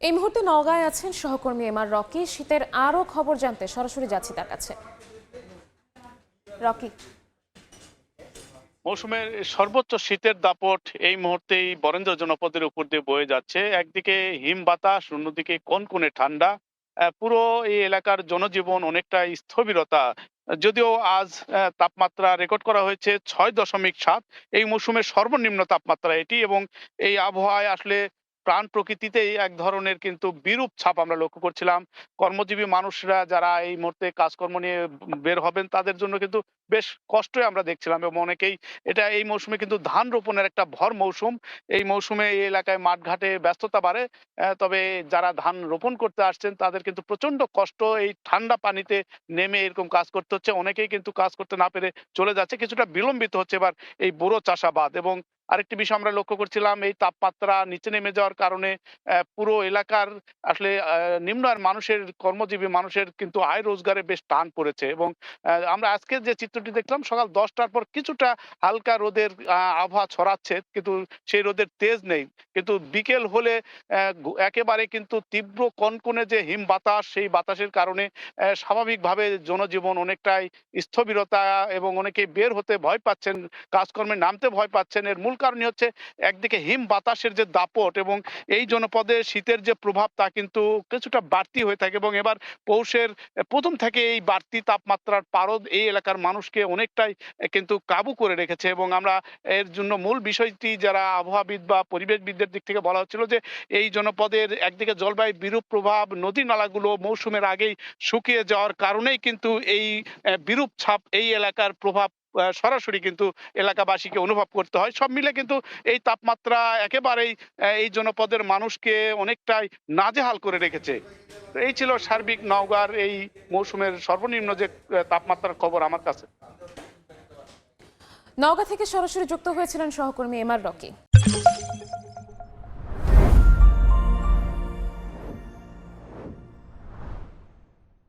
এই মুহূর্তে নওগাঁয় আছেন সহকর্মী এমআর রকি। শীতের আরো খবর জানতে সরাসরি যাচ্ছি তার কাছে। রকি, মৌসুমের সর্বোচ্চ শীতের দাপট এই মুহূর্তেই বরেন্দ্র জনপদের উপর দিয়ে বয়ে যাচ্ছে। একদিকে হিম বাতাস, অন্যদিকে কনকনে ঠান্ডা। পুরো এই এলাকার জনজীবন অনেকটা স্থবিরতা। যদিও আজ তাপমাত্রা রেকর্ড করা হয়েছে 6.7। এই মৌসুমের সর্বনিম্ন তাপমাত্রা এটি, এবং এই আবহাওয়ায় আসলে প্রাণ প্রকৃতিতেই এক ধরনের কিন্তু বিরূপ ছাপ আমরা লক্ষ্য করছিলাম। কর্মজীবী মানুষরা যারা এই মুহূর্তে কাজকর্ম নিয়ে বের হবেন, তাদের জন্য কিন্তু বেশ কষ্টই আমরা দেখছিলাম, এবং অনেকেই এটা এই মৌসুমে কিন্তু ধান রোপণের একটা ভর মৌসুম। এই মৌসুমে এই এলাকায় মাঠঘাটে ব্যস্ততা বাড়ে। তবে যারা ধান রোপণ করতে আসছেন তাদের কিন্তু প্রচন্ড কষ্ট, এই ঠান্ডা পানিতে নেমে এরকম কাজ করতে হচ্ছে। অনেকেই কিন্তু কাজ করতে না পেরে চলে যাচ্ছে। কিছুটা বিলম্বিত হচ্ছে এবার এই বোরো চাষাবাদ। এবং আরেকটি বিষয় আমরা লক্ষ্য করছিলাম, এই তাপমাত্রা নিচে নেমে যাওয়ার কারণে পুরো এলাকার আসলে নিম্ন আয়ের মানুষের, কর্মজীবী মানুষের কিন্তু আয় রোজগারে বেশ টান পড়েছে। এবং আমরা আজকে যে চিত্রটি দেখলাম, সকাল 10টার পর কিছুটা হালকা রোদের আবহাওয়া ছড়াচ্ছে, কিন্তু সেই রোদের তেজ নেই। কিন্তু বিকেল হলে একেবারে কিন্তু তীব্র কনকনে যে হিম বাতাস, সেই বাতাসের কারণে স্বাভাবিকভাবে জনজীবন অনেকটাই স্থবিরতা, এবং অনেকেই বের হতে ভয় পাচ্ছেন, কাজকর্মে নামতে ভয় পাচ্ছেন। এর মূল কারণই হচ্ছে একদিকে হিম বাতাসের যে দাপট, এবং এই জনপদে শীতের যে প্রভাব তা কিন্তু কিছুটা বাড়তি হয়ে থাকে। এবং এবার পৌষের প্রথম থেকে এই বাড়তি তাপমাত্রার পারদ এই এলাকার মানুষকে অনেকটাই কিন্তু কাবু করে রেখেছে। এবং আমরা এর জন্য মূল বিষয়টি যারা আবহাওয়াবিদ বা পরিবেশবিদদের দিক থেকে বলা হচ্ছিল যে এই জনপদের একদিকে জলবায়ু বিরূপ প্রভাব, নদী নালাগুলো মৌসুমের আগেই শুকিয়ে যাওয়ার কারণেই কিন্তু এই বিরূপ ছাপ, এই এলাকার প্রভাব সরাসরি কিন্তু এলাকাবাসীকে অনুভব করতে হয়। সব মিলে কিন্তু এই তাপমাত্রা একেবারেই এই জনপদের মানুষকে অনেকটাই নাজেহাল করে রেখেছে। তো এই ছিল সার্বিক নওগাঁর এই মৌসুমের সর্বনিম্ন যে তাপমাত্রার খবর আমার কাছে। নওগাঁ থেকে সরাসরি যুক্ত হয়েছিলেন সহকর্মী এমআর রকি।